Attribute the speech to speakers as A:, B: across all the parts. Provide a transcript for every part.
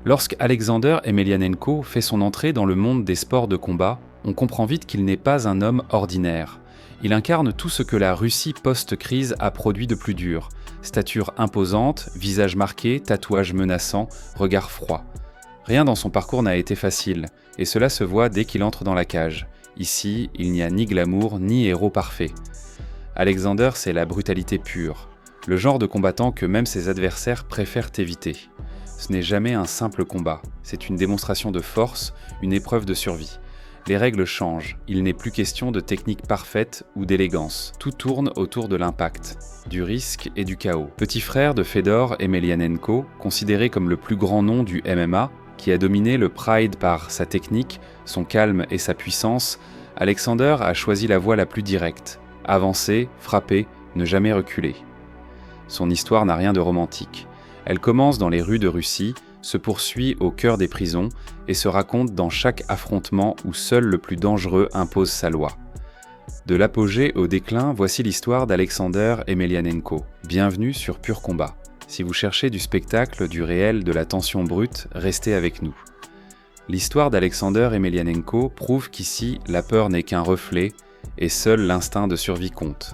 A: Lorsque Alexander Emelianenko fait son entrée dans le monde des sports de combat, on comprend vite qu'il n'est pas un homme ordinaire. Il incarne tout ce que la Russie post-crise a produit de plus dur. Stature imposante, visage marqué, tatouage menaçant, regard froid. Rien dans son parcours n'a été facile, et cela se voit dès qu'il entre dans la cage. Ici, il n'y a ni glamour, ni héros parfait. Alexander, c'est la brutalité pure, le genre de combattant que même ses adversaires préfèrent éviter. Ce n'est jamais un simple combat, c'est une démonstration de force, une épreuve de survie. Les règles changent, il n'est plus question de technique parfaite ou d'élégance. Tout tourne autour de l'impact, du risque et du chaos. Petit frère de Fedor Emelianenko, considéré comme le plus grand nom du MMA, qui a dominé le Pride par sa technique, son calme et sa puissance, Alexander a choisi la voie la plus directe. Avancer, frapper, ne jamais reculer. Son histoire n'a rien de romantique. Elle commence dans les rues de Russie, se poursuit au cœur des prisons et se raconte dans chaque affrontement où seul le plus dangereux impose sa loi. De l'apogée au déclin, voici l'histoire d'Alexander Emelianenko. Bienvenue sur Pur Combat. Si vous cherchez du spectacle, du réel, de la tension brute, restez avec nous. L'histoire d'Alexander Emelianenko prouve qu'ici, la peur n'est qu'un reflet et seul l'instinct de survie compte.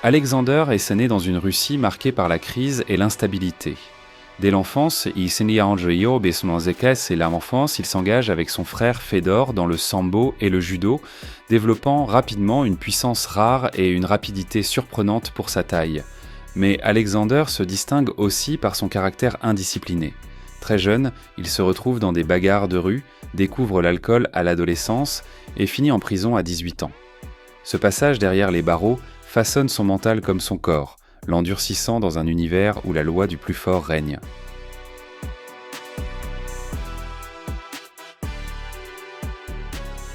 A: Alexander est né dans une Russie marquée par la crise et l'instabilité. Dès l'enfance, il s'engage avec son frère Fedor dans le sambo et le judo, développant rapidement une puissance rare et une rapidité surprenante pour sa taille. Mais Alexander se distingue aussi par son caractère indiscipliné. Très jeune, il se retrouve dans des bagarres de rue, découvre l'alcool à l'adolescence et finit en prison à 18 ans. Ce passage derrière les barreaux façonne son mental comme son corps, l'endurcissant dans un univers où la loi du plus fort règne.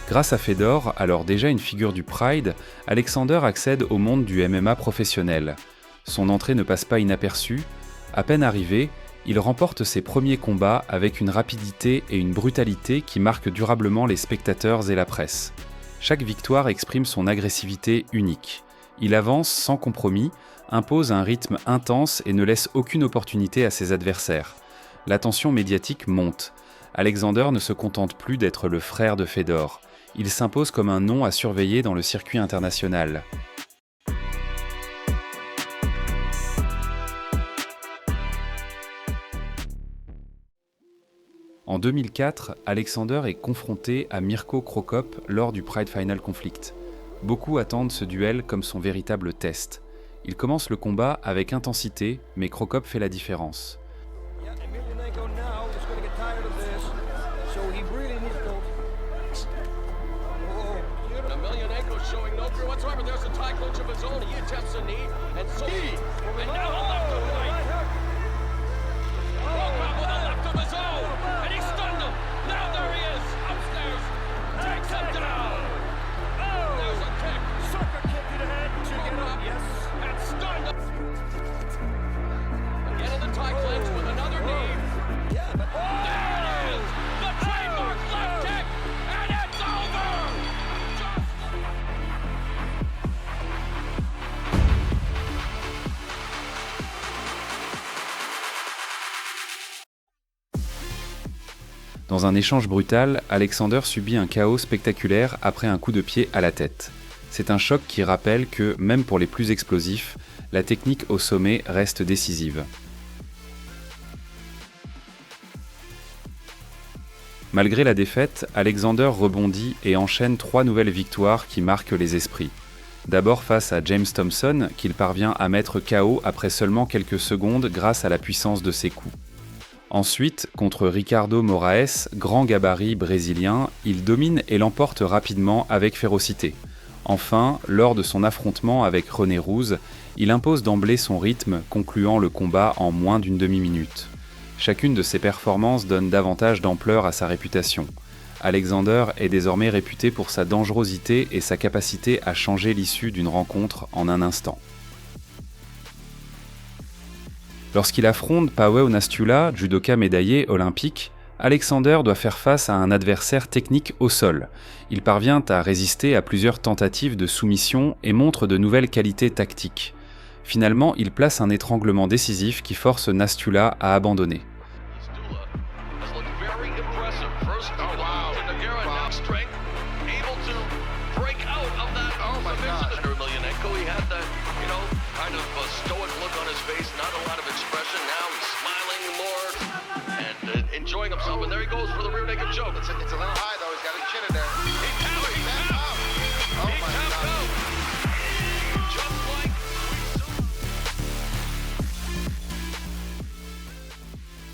A: Grâce à Fedor, alors déjà une figure du Pride, Alexander accède au monde du MMA professionnel. Son entrée ne passe pas inaperçue. À peine arrivé, il remporte ses premiers combats avec une rapidité et une brutalité qui marquent durablement les spectateurs et la presse. Chaque victoire exprime son agressivité unique. Il avance sans compromis, impose un rythme intense et ne laisse aucune opportunité à ses adversaires. La tension médiatique monte. Alexander ne se contente plus d'être le frère de Fedor. Il s'impose comme un nom à surveiller dans le circuit international. En 2004, Alexander est confronté à Mirko Cro Cop lors du Pride Final Conflict. Beaucoup attendent ce duel comme son véritable test. Il commence le combat avec intensité, mais Cro Cop fait la différence. Dans un échange brutal, Alexander subit un chaos spectaculaire après un coup de pied à la tête. C'est un choc qui rappelle que, même pour les plus explosifs, la technique au sommet reste décisive. Malgré la défaite, Alexander rebondit et enchaîne 3 nouvelles victoires qui marquent les esprits. D'abord face à James Thompson, qu'il parvient à mettre KO après seulement quelques secondes grâce à la puissance de ses coups. Ensuite, contre Ricardo Moraes, grand gabarit brésilien, il domine et l'emporte rapidement avec férocité. Enfin, lors de son affrontement avec René Rouse, il impose d'emblée son rythme, concluant le combat en moins d'une demi-minute. Chacune de ces performances donne davantage d'ampleur à sa réputation. Alexander est désormais réputé pour sa dangerosité et sa capacité à changer l'issue d'une rencontre en un instant. Lorsqu'il affronte Paweł Nastula, judoka médaillé olympique, Alexander doit faire face à un adversaire technique au sol. Il parvient à résister à plusieurs tentatives de soumission et montre de nouvelles qualités tactiques. Finalement, il place un étranglement décisif qui force Nastula à abandonner.
B: Enjoying himself, and there he goes for the rear naked choke. It's a little high though. He's got a chin in there. He tapped out. Oh my God! Just like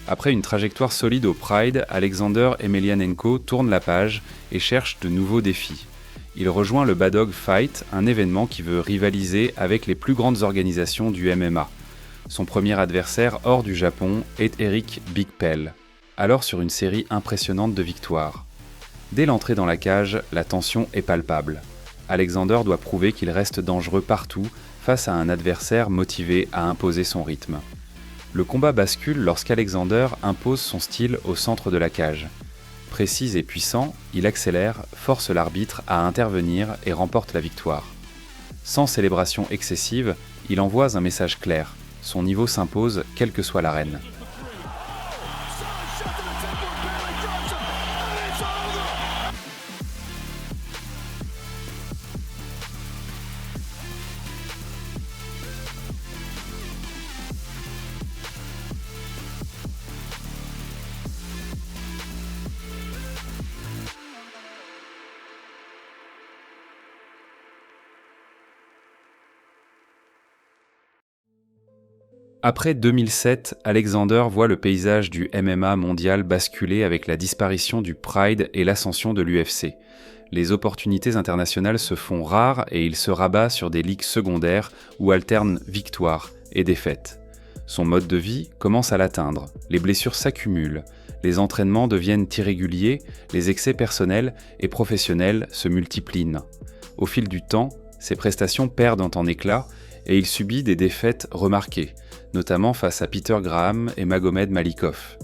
A: Après une trajectoire solide au Pride, Alexander Emelianenko tourne la page et cherche de nouveaux défis. Il rejoint le Badog Fight, un événement qui veut rivaliser avec les plus grandes organisations du MMA. Son premier adversaire hors du Japon est Eric Big Pell, alors sur une série impressionnante de victoires. Dès l'entrée dans la cage, la tension est palpable. Alexander doit prouver qu'il reste dangereux partout face à un adversaire motivé à imposer son rythme. Le combat bascule lorsqu'Alexander impose son style au centre de la cage. Précis et puissant, il accélère, force l'arbitre à intervenir et remporte la victoire. Sans célébration excessive, il envoie un message clair. Son niveau s'impose, quelle que soit l'arène. Après 2007, Alexander voit le paysage du MMA mondial basculer avec la disparition du Pride et l'ascension de l'UFC. Les opportunités internationales se font rares et il se rabat sur des ligues secondaires où alternent victoires et défaites. Son mode de vie commence à l'atteindre, les blessures s'accumulent, les entraînements deviennent irréguliers, les excès personnels et professionnels se multiplient. Au fil du temps, ses prestations perdent en éclat et il subit des défaites remarquées, notamment face à Peter Graham et Magomed Malikov.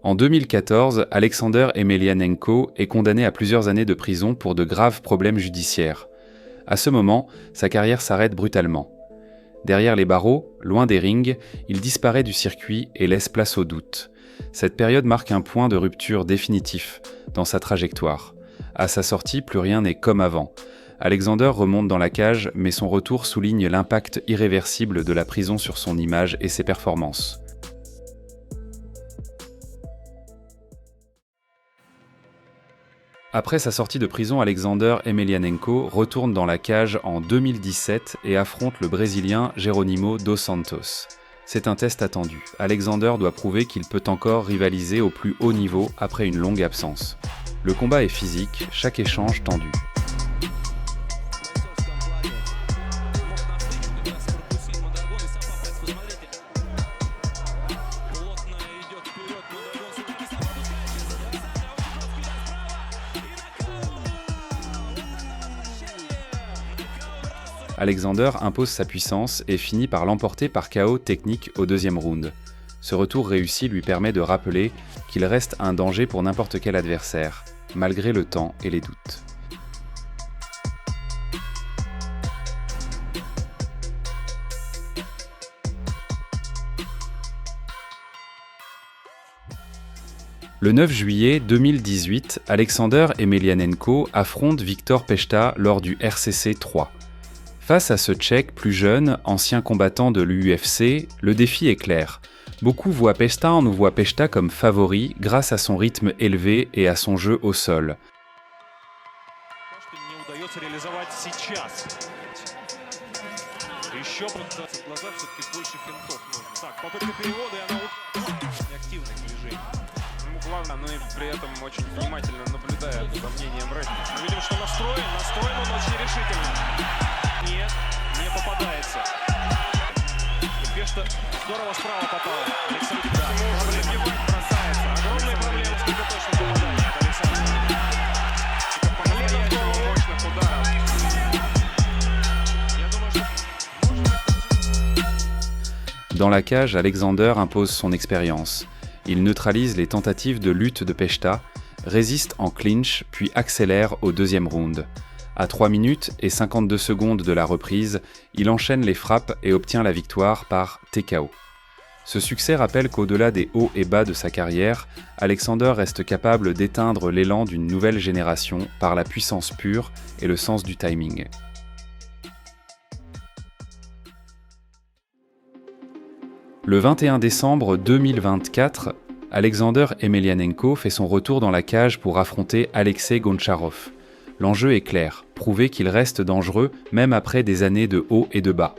A: En 2014, Alexander Emelianenko est condamné à plusieurs années de prison pour de graves problèmes judiciaires. À ce moment, sa carrière s'arrête brutalement. Derrière les barreaux, loin des rings, il disparaît du circuit et laisse place au doute. Cette période marque un point de rupture définitif dans sa trajectoire. À sa sortie, plus rien n'est comme avant. Alexander remonte dans la cage, mais son retour souligne l'impact irréversible de la prison sur son image et ses performances. Après sa sortie de prison, Alexander Emelianenko retourne dans la cage en 2017 et affronte le Brésilien Jerónimo dos Santos. C'est un test attendu. Alexander doit prouver qu'il peut encore rivaliser au plus haut niveau après une longue absence. Le combat est physique, chaque échange tendu. Alexander impose sa puissance et finit par l'emporter par KO technique au deuxième round. Ce retour réussi lui permet de rappeler qu'il reste un danger pour n'importe quel adversaire, malgré le temps et les doutes. Le 9 juillet 2018, Alexander Emelianenko affronte Viktor Pechta lors du RCC 3. Face à ce Tchèque plus jeune, ancien combattant de l'UFC, le défi est clair. Beaucoup voient Pechta comme favori grâce à son rythme élevé et à son jeu au sol.
C: Но и при этом очень внимательно наблюдает за мнением рейтинга. Мы видим, что настроен он очень решительно. Нет, не попадается. И Пешта здорово справа попал. Александр Пебивать бросается. Огромные проблемы с точным попаданием. Александр.
A: Dans la cage, Alexander impose son expérience. Il neutralise les tentatives de lutte de Peschta, résiste en clinch puis accélère au deuxième round. À 3 minutes et 52 secondes de la reprise, il enchaîne les frappes et obtient la victoire par TKO. Ce succès rappelle qu'au-delà des hauts et bas de sa carrière, Alexander reste capable d'éteindre l'élan d'une nouvelle génération par la puissance pure et le sens du timing. Le 21 décembre 2024, Alexander Emelianenko fait son retour dans la cage pour affronter Alexei Goncharov. L'enjeu est clair, prouver qu'il reste dangereux même après des années de hauts et de bas.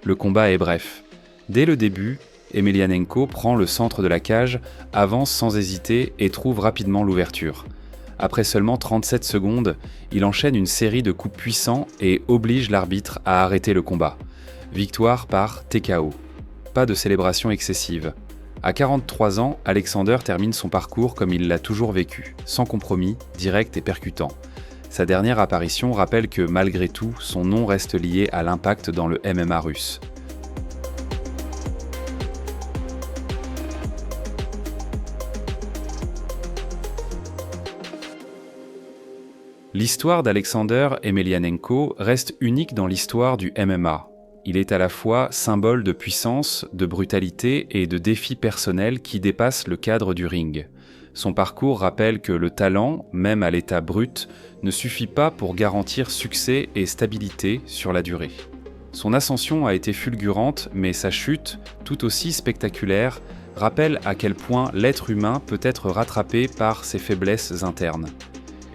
A: Le combat est bref. Dès le début, Emelianenko prend le centre de la cage, avance sans hésiter et trouve rapidement l'ouverture. Après seulement 37 secondes, il enchaîne une série de coups puissants et oblige l'arbitre à arrêter le combat. Victoire par TKO. Pas de célébration excessive. À 43 ans, Alexander termine son parcours comme il l'a toujours vécu, sans compromis, direct et percutant. Sa dernière apparition rappelle que malgré tout, son nom reste lié à l'impact dans le MMA russe. L'histoire d'Alexander Emelianenko reste unique dans l'histoire du MMA. Il est à la fois symbole de puissance, de brutalité et de défis personnels qui dépassent le cadre du ring. Son parcours rappelle que le talent, même à l'état brut, ne suffit pas pour garantir succès et stabilité sur la durée. Son ascension a été fulgurante, mais sa chute, tout aussi spectaculaire, rappelle à quel point l'être humain peut être rattrapé par ses faiblesses internes.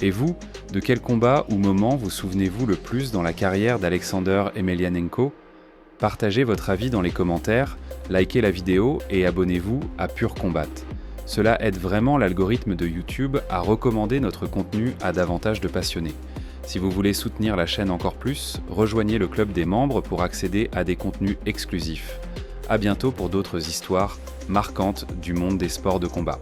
A: Et vous, de quel combat ou moment vous souvenez-vous le plus dans la carrière d'Alexander Emelianenko ? Partagez votre avis dans les commentaires, likez la vidéo et abonnez-vous à Pure Combat. Cela aide vraiment l'algorithme de YouTube à recommander notre contenu à davantage de passionnés. Si vous voulez soutenir la chaîne encore plus, rejoignez le club des membres pour accéder à des contenus exclusifs. À bientôt pour d'autres histoires marquantes du monde des sports de combat.